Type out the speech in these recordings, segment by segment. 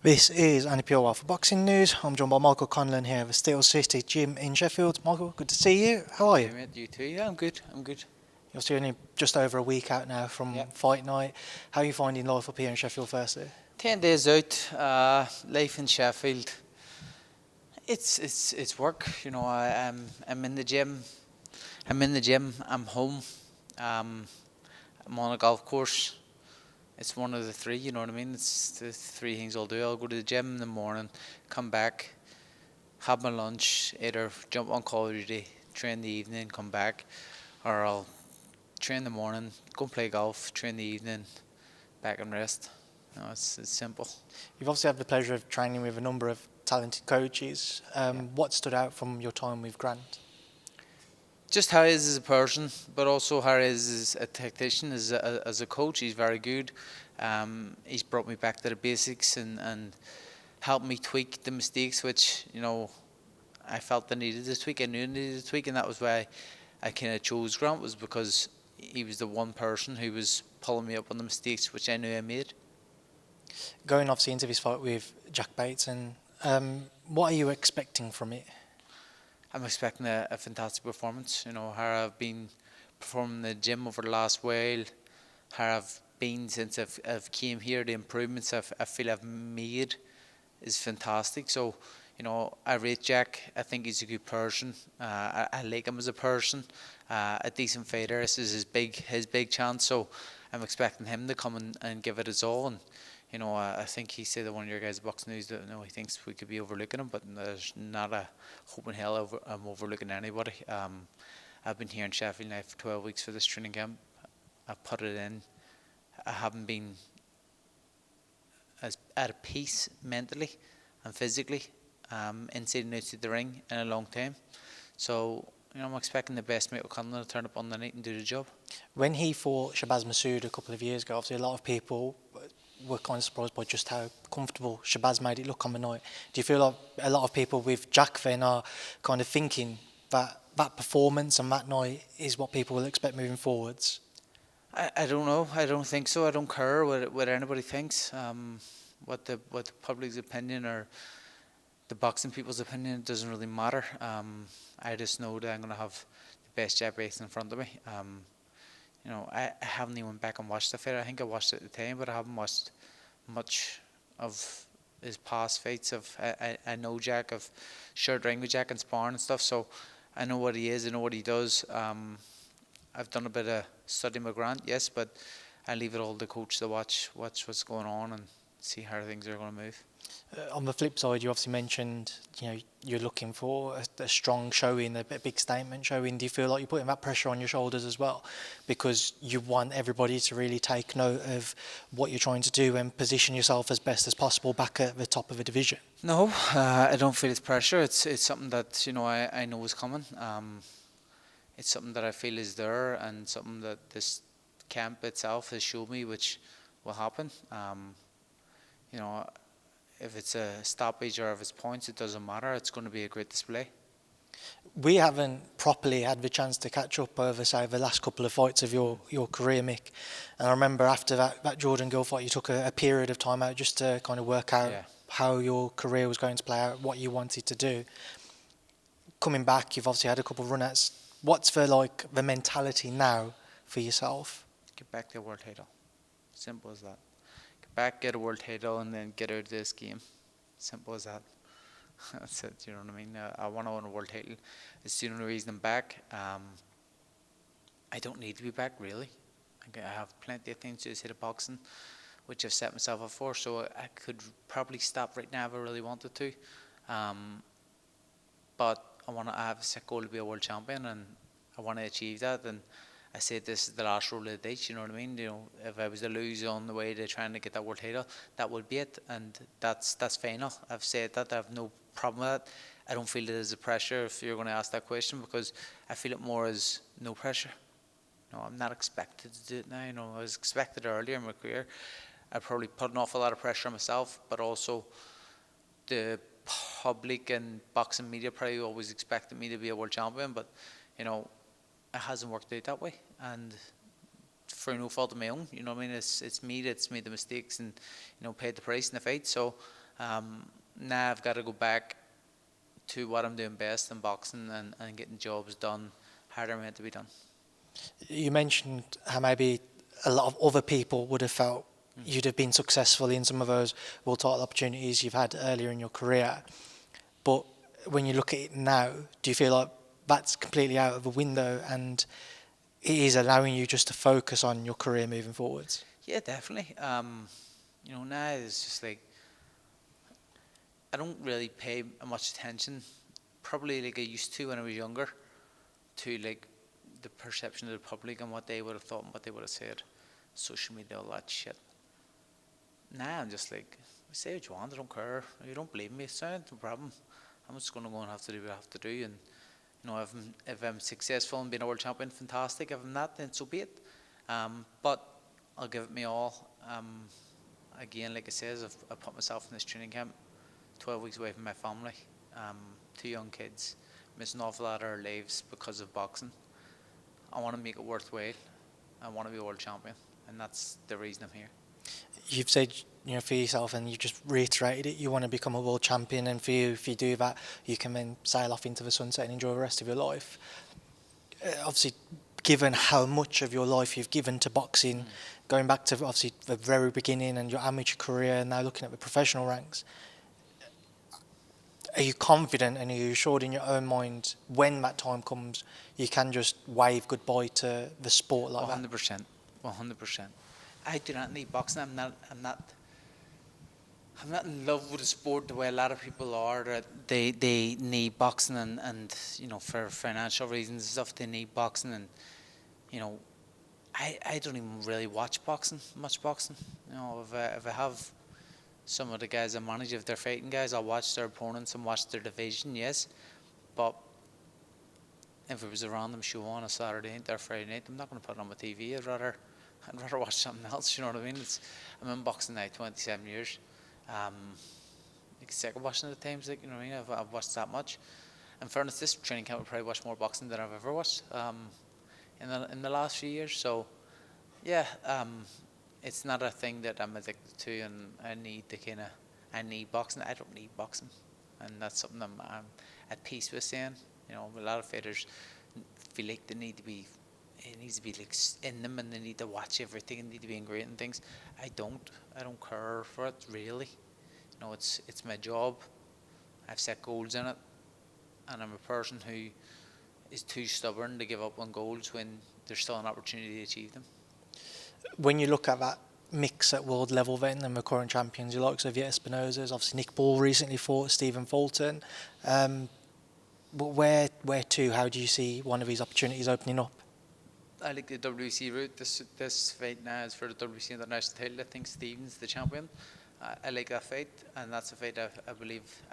This is Andi Purewal for Boxing News. I'm joined by Michael Conlan here at the Steel City Gym in Sheffield. Michael, good to see you. How are you? Hey, mate, you too? Yeah, I'm good. You're still only just over a week out now from fight night. How are you finding life up here in Sheffield firstly? 10 days out, life in Sheffield. It's work, you know. I'm in the gym. I'm home. I'm on a golf course. It's one of the three, you know what I mean. It's the three things I'll do. I'll go to the gym in the morning, come back, have my lunch, either jump on Call of Duty, train the evening, come back, or I'll train in the morning, go and play golf, train the evening, back and rest. No, it's simple. You've obviously had the pleasure of training with a number of talented coaches. What stood out from your time with Grant? Just how he is as a person, but also how he is as a tactician, as a coach. He's very good. He's brought me back to the basics and helped me tweak the mistakes, which, you know, I felt I needed to tweak. I knew I needed to tweak, and that was why I kind of chose Grant, was because he was the one person who was pulling me up on the mistakes which I knew I made. Going obviously into this fight with Jack Bateson, what are you expecting from it? I'm expecting a fantastic performance. You know, how I've been performing in the gym over the last while, how I've been since I've came here, the improvements I feel I've made is fantastic. So, you know, I rate Jack. I think he's a good person. I like him as a person. A decent fighter. This is his big chance. So I'm expecting him to come and give it his all. And you know, I think he said that one of your guys at Boxing News that, you know, he thinks we could be overlooking him, but there's not a hope in hell I'm overlooking anybody. I've been here in Sheffield now for 12 weeks for this training camp. I've put it in. I haven't been as at a peace mentally and physically inside and outside the ring in a long time. So, you know, I'm expecting the best Michael Conlan to turn up on the night and do the job. When he fought Shabazz Massoud a couple of years ago, obviously a lot of people were kind of surprised by just how comfortable Shabazz made it look on the night. Do you feel like a lot of people with Jack then are kind of thinking that that performance and that night is what people will expect moving forwards? I don't know. I don't think so. I don't care what anybody thinks. What the public's opinion or the boxing people's opinion, it doesn't really matter. I just know that I'm going to have the best Jack Bateson in front of me. You know, I haven't even went back and watched the fight. I think I watched it at the time, but I haven't watched much of his past fights. I know Jack. I've shared ring with Jack and sparring and stuff, so I know what he is. I know what he does. I've done a bit of studying with Grant, yes, but I leave it all to the coach to watch what's going on and see how things are going to move. On the flip side, you obviously mentioned, you know, you're looking for a strong showing, a big statement showing. Do you feel like you're putting that pressure on your shoulders as well, because you want everybody to really take note of what you're trying to do and position yourself as best as possible back at the top of a division? No, I don't feel it's pressure. It's something that, you know, I know is coming. It's something that I feel is there, and something that this camp itself has showed me which will happen. You know, if it's a stoppage or if it's points, it doesn't matter. It's going to be a great display. We haven't properly had the chance to catch up over, say, the last couple of fights of your career, Mick. And I remember after that Jordan Gill fight, you took a period of time out just to kind of work out how your career was going to play out, what you wanted to do. Coming back, you've obviously had a couple of run-outs. What's the mentality now for yourself? Get back to a world title. Simple as that. Get back, get a world title, and then get out of this game. Simple as that. That's it, you know what I mean? I want to win a world title. It's the only reason I'm back. I don't need to be back, really. I have plenty of things to do to boxing, which I've set myself up for, so I could probably stop right now if I really wanted to. But I have a set goal to be a world champion, and I want to achieve that. And I said this is the last roll of the dice, you know what I mean? You know, if I was to lose on the way to trying to get that world title, that would be it, and that's final. I've said that. I have no problem with that. I don't feel it as a pressure if you're going to ask that question, because I feel it more as no pressure. No, I'm not expected to do it now. You know, I was expected earlier in my career. I probably put an awful lot of pressure on myself, but also the public and boxing media probably always expected me to be a world champion, but you know, it hasn't worked out that way, and for no fault of my own, you know what I mean, it's me that's made the mistakes and, you know, paid the price in the fight. So Now I've got to go back to what I'm doing best in boxing and getting jobs done how they're meant to be done. You mentioned how maybe a lot of other people would have felt you'd have been successful in some of those world title opportunities you've had earlier in your career. But when you look at it now, do you feel like that's completely out of the window and it is allowing you just to focus on your career moving forwards? Yeah, definitely. Now it's just like I don't really pay much attention, probably like I used to when I was younger, to like the perception of the public and what they would have thought and what they would have said, social media, all that shit. Now I'm just like, say what you want, I don't care. You don't believe me, it's no problem. I'm just going to go and have to do what I have to do. And if I'm successful in being a world champion, fantastic. If I'm not, then so be it. But I'll give it me all. Again, like I says, I've put myself in this training camp, 12 weeks away from my family, 2 young kids, missing an awful lot of our lives because of boxing. I want to make it worthwhile. I want to be a world champion, and that's the reason I'm here. You've said, for yourself, and you just reiterated it, you want to become a world champion, and for you, if you do that, you can then sail off into the sunset and enjoy the rest of your life. Obviously, given how much of your life you've given to boxing, going back to obviously the very beginning and your amateur career, and now looking at the professional ranks, are you confident and are you assured in your own mind when that time comes you can just wave goodbye to the sport like 100%, 100%. I do not need boxing. I'm not in love with the sport the way a lot of people are. That they need boxing and for financial reasons and stuff they need boxing, and I don't even really watch much boxing. If I have some of the guys I manage, if they're fighting guys, I'll watch their opponents and watch their division, yes. But if it was a random show on a Saturday night or Friday night, I'm not going to put it on my TV. I'd rather watch something else. You know what I mean? I'm in boxing now 27 years. Like sick of watching it at times. Like, you know what I mean? I've watched that much. In fairness, this training camp, I probably watched more boxing than I've ever watched in the last few years. So yeah, it's not a thing that I'm addicted to, and I need boxing. I don't need boxing, and that's something I'm at peace with saying. A lot of fighters feel like it needs to be like in them, and they need to watch everything and need to be ingrained in things. I don't care for it really. It's my job. I've set goals in it, and I'm a person who is too stubborn to give up on goals when there's still an opportunity to achieve them. When you look at that mix at world level then and the current champions, your likes of your Espinosa's, obviously Nick Ball recently fought Stephen Fulton, but where to? How do you see one of these opportunities opening up? I like the WC route. This fight now is for the WC International title. I think Stephen's the champion. I like that fight, and that's a fight I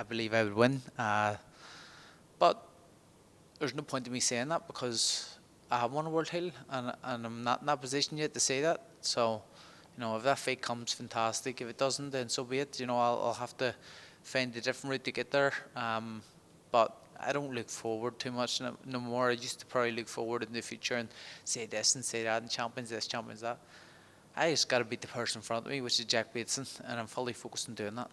believe I would win. But there's no point in me saying that because I have won a world title, and I'm not in that position yet to say that. So, if that fight comes, fantastic. If it doesn't, then so be it. I'll have to find a different route to get there. But I don't look forward too much no more. I used to probably look forward in the future and say this and say that, and champions this, champions that. I just got to beat the person in front of me, which is Jack Bateson, and I'm fully focused on doing that.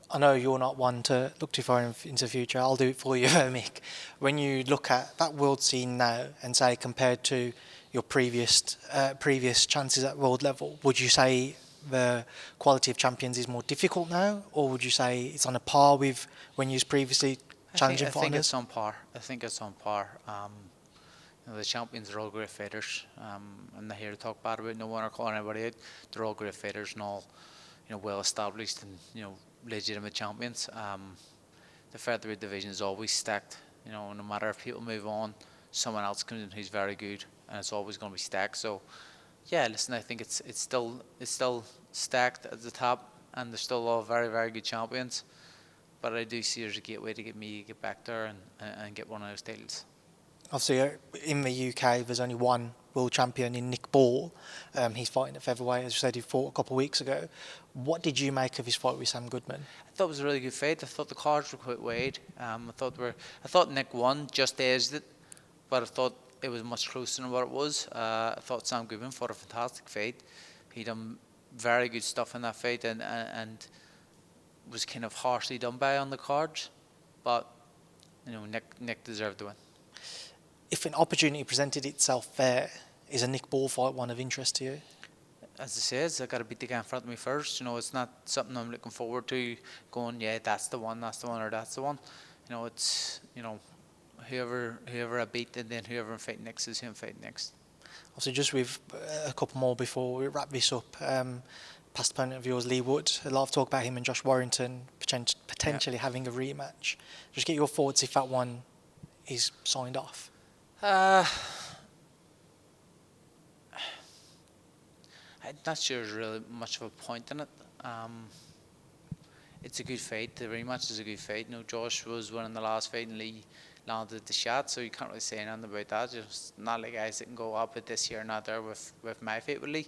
I know you're not one to look too far into the future. I'll do it for you, Mick. When you look at that world scene now and say compared to your previous chances at world level, would you say the quality of champions is more difficult now, or would you say it's on a par with when you was previously challenging for honours? I think it's on par. The champions are all great fighters. I'm not here to talk bad about no one or call anybody out. They're all great fighters and all, well established and legitimate champions. The featherweight division is always stacked. No matter if people move on, someone else comes in who's very good, and it's always going to be stacked. So, yeah, listen, I think it's still stacked at the top, and there's still all very, very good champions. But I do see there's a gateway to get back there and get one of those titles. Obviously, in the UK, there's only one world champion in Nick Ball. He's fighting at featherweight, as you said, he fought a couple of weeks ago. What did you make of his fight with Sam Goodman? I thought it was a really good fight. I thought the cards were quite wide. I thought Nick won, just edged it, but I thought it was much closer than what it was. I thought Sam Goodman fought a fantastic fight. He done very good stuff in that fight, and was kind of harshly done by on the cards, but Nick deserved to win. If an opportunity presented itself there, is a Nick Ball fight one of interest to you? As I said, I got to beat the guy in front of me first. It's not something I'm looking forward to. Going, yeah, that's the one, or that's the one. It's whoever I beat, and then whoever I'm fighting next is who I'm fighting next. Obviously, just with a couple more before we wrap this up. Past opponent of yours, Leigh Wood. A lot of talk about him and Josh Warrington potentially having a rematch. Just get your thoughts if that one is signed off. I'm not sure there's really much of a point in it. It's a good fight. The rematch is a good fight. Josh was winning the last fight and Leigh landed the shot, so you can't really say anything about that. It's not like guys that can go up at this year, not there with my fight with Leigh.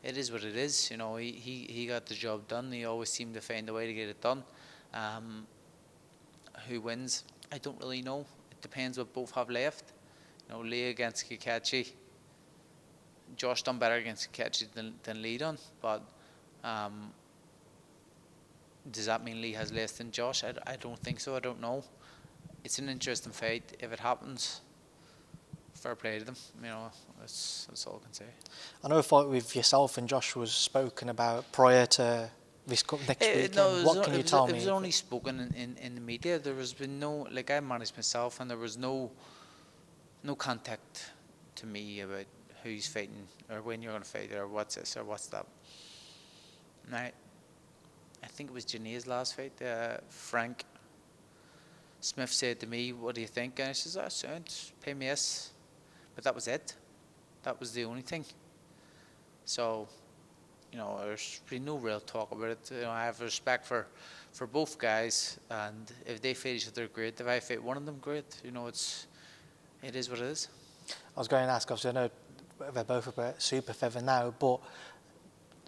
It is what it is. He got the job done. He always seemed to find a way to get it done. Who wins? I don't really know. It depends what both have left. Leigh against Kakachi. Josh done better against Kakachi than Leigh done, but does that mean Leigh has less than Josh? I don't think so. I don't know. It's an interesting fight. If it happens, fair play to them. That's all I can say. I know a fight with yourself and Josh was spoken about prior to this next weekend. What can you tell me? It was only spoken in the media. There has been no, I managed myself, and there was no contact to me about who's fighting or when you're going to fight or what's this or what's that. Now, I think it was Janae's last fight. Frank Smith said to me, "What do you think?" And I says, "Sounds pay me yes," but that was it. That was the only thing. So, there's been no real talk about it. I have respect for both guys, and if they fight each other, great. If I fight one of them, great. It is what it is. I was going to ask, obviously, I know they're both about super feather now, but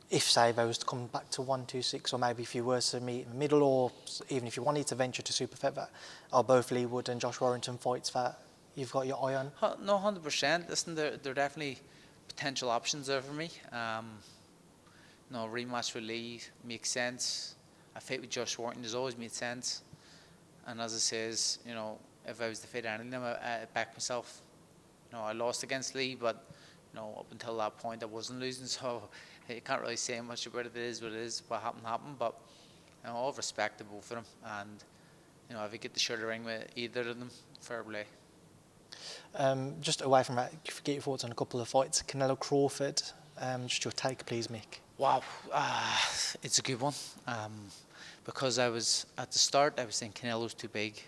if, say, they was to come back to 126, or maybe if you were to meet in the middle, or even if you wanted to venture to super feather, are both Leigh Wood and Josh Warrington fights that you've got your eye on? No, 100%. Listen, there are definitely potential options there for me. Rematch with Leigh makes sense. A fight with Josh Warrington has always made sense. And as I says, if I was to fight any of them, I back myself. I lost against Leigh, but up until that point, I wasn't losing, so I can't really say much about it. It is what it is. What happened. But all respect to both of them, and if I get the shirt ring with either of them, fair play. Just away from that, get your thoughts on a couple of fights. Canelo Crawford. Just your take, please, Mick. Wow, it's a good one. Because I was at the start, I was saying Canelo's too big,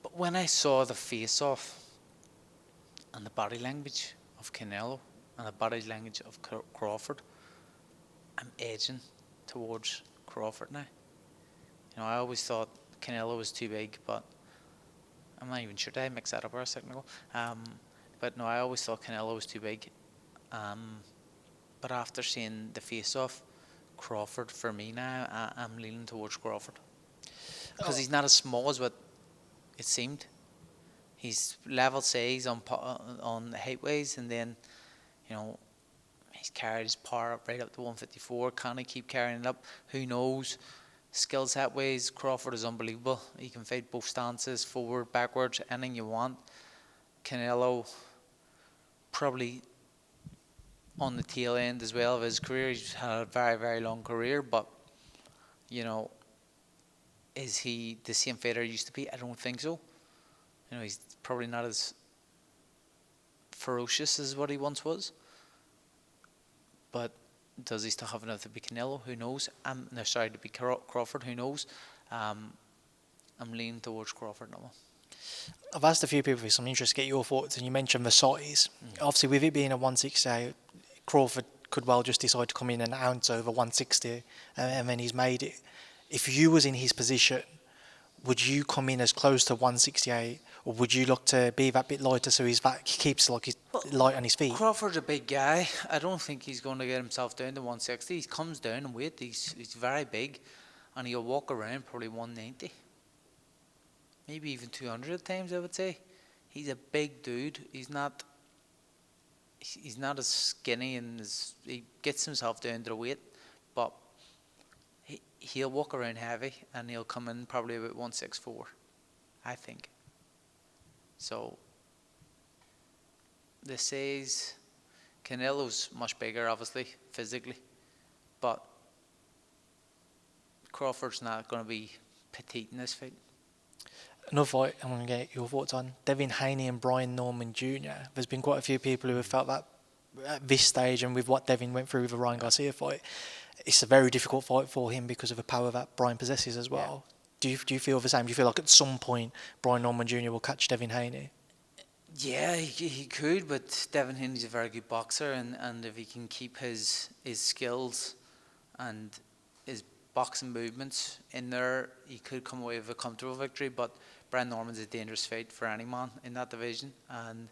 but when I saw the face-off and the body language of Canelo and the body language of Crawford, I'm edging towards Crawford now. I always thought Canelo was too big, but I'm not even sure. Did I mix that up a second ago? But no, I always thought Canelo was too big. But after seeing the face-off, Crawford, for me now, I'm leaning towards Crawford. Because he's not as small as what it seemed. He's level size on height-wise, and then, he's carried his power up right up to 154. Can he keep carrying it up? Who knows? Skill set ways, Crawford is unbelievable. He can fight both stances, forward, backwards, anything you want. Canelo, probably on the tail end as well of his career. He's had a very, very long career, but, is he the same fighter he used to be? I don't think so. He's probably not as ferocious as what he once was. But does he still have enough to be Canelo? Who knows? To be Crawford. Who knows? I'm leaning towards Crawford now. I've asked a few people with some interest to get your thoughts, and you mentioned the size. Obviously, with it being a 160, Crawford could well just decide to come in an ounce over 160, and then he's made it. If you was in his position, would you come in as close to 168, or would you look to be that bit lighter so he keeps his light on his feet? Crawford's a big guy. I don't think he's going to get himself down to 160. He comes down in weight. He's very big, and he'll walk around probably 190. Maybe even 200 at times, I would say. He's a big dude. He's not as skinny, and he gets himself down to the weight, but he'll walk around heavy and he'll come in probably about 164, I think. So this says Canelo's much bigger, obviously, physically, but Crawford's not going to be petite in this fight. Another fight I'm going to get your thoughts on, Devin Haney and Brian Norman Jr. There's been quite a few people who have felt that at this stage, and with what Devin went through with the Ryan Garcia fight, it's a very difficult fight for him because of the power that Brian possesses as well. Yeah. Do you feel the same? Do you feel like at some point Brian Norman Jr. will catch Devin Haney? Yeah, he could, but Devin Haney's a very good boxer, and if he can keep his skills and his boxing movements in there, he could come away with a comfortable victory. But Brian Norman's a dangerous fight for any man in that division, and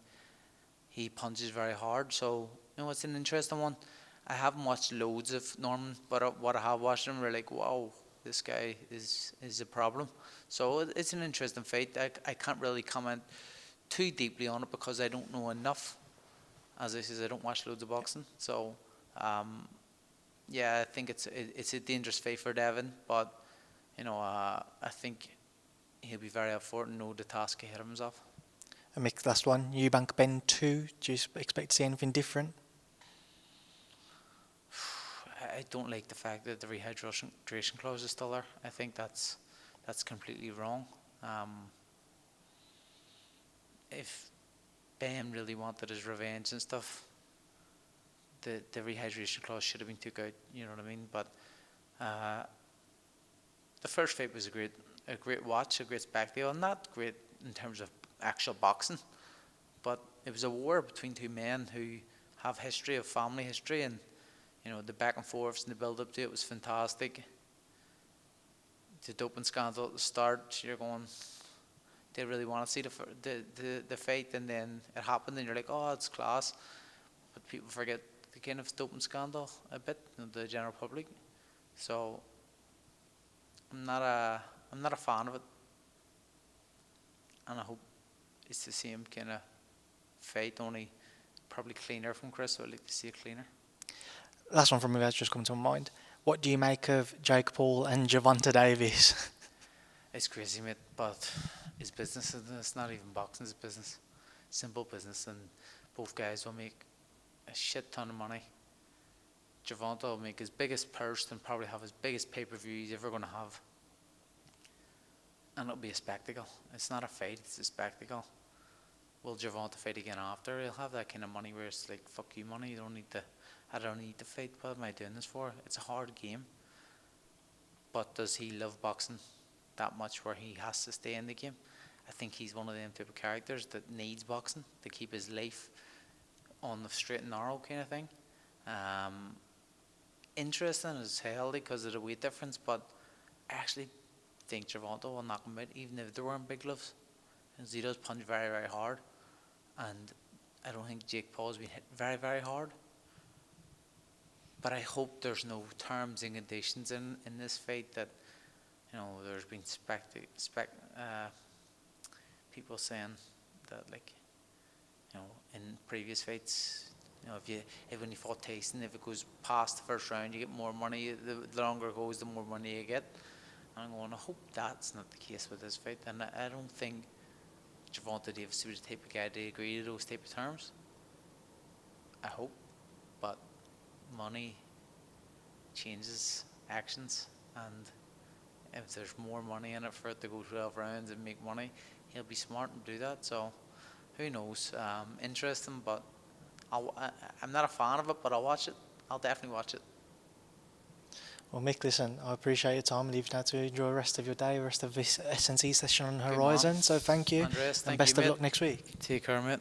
he punches very hard. So, it's an interesting one. I haven't watched loads of Norman, but what I have watched him, we're like, wow, this guy is a problem. So it's an interesting fight. I can't really comment too deeply on it because I don't know enough. As I said, I don't watch loads of boxing. So, I think it's a dangerous fight for Devin, but I think he'll be very up for it and know the task ahead of himself. And Mick, last one, Eubank Benn 2. Do you expect to see anything different? I don't like the fact that the rehydration clause is still there. I think that's completely wrong. If Benn really wanted his revenge and stuff, the rehydration clause should have been took out. You know what I mean? But the first fight was a great watch, a great spectacle, not great in terms of actual boxing, but it was a war between two men who have family history, and the back and forths and the build up to it was fantastic. The doping scandal at the start, you're going, they really want to see the fight, and then it happened, and you're like, oh, it's class. But people forget the kind of doping scandal a bit, the general public. So I'm not a fan of it, and I hope it's the same kind of fight, only probably cleaner from Chris. So I'd like to see it cleaner. Last one from me that's just come to my mind. What do you make of Jake Paul and Gervonta Davis? It's crazy, mate, but it's business. It's not even boxing, it's business. Simple business, and both guys will make a shit ton of money. Gervonta will make his biggest purse and probably have his biggest pay-per-view he's ever going to have. And it'll be a spectacle. It's not a fight, it's a spectacle. Will Gervonta fight again after? He'll have that kind of money where it's like, fuck you money, I don't need to fight, what am I doing this for? It's a hard game. But does he love boxing that much where he has to stay in the game? I think he's one of them type of characters that needs boxing to keep his life on the straight and narrow kind of thing. Interesting as hell because of the weight difference, but I actually think Gervonta will knock him out even if they weren't big gloves, because he does punch very, very hard, and I don't think Jake Paul's been hit very, very hard. But I hope there's no terms and conditions in this fight that, there's been people saying that, like, in previous fights, if when you fought Tyson, if it goes past the first round, you get more money. The longer it goes, the more money you get. And I'm going, I hope that's not the case with this fight. And I don't think Gervonta Davis would be the type of guy to agree to those type of terms. I hope, but money changes actions, and if there's more money in it for it to go 12 rounds and make money, he'll be smart and do that. So who knows? Interesting, but I'm not a fan of it, but I'll watch it. I'll definitely watch it. Well, Mick, listen, I appreciate your time. Leave now to enjoy the rest of your day, the rest of this SNC session on the horizon. So thank you, Andreas, and best of luck next week. Take care, mate.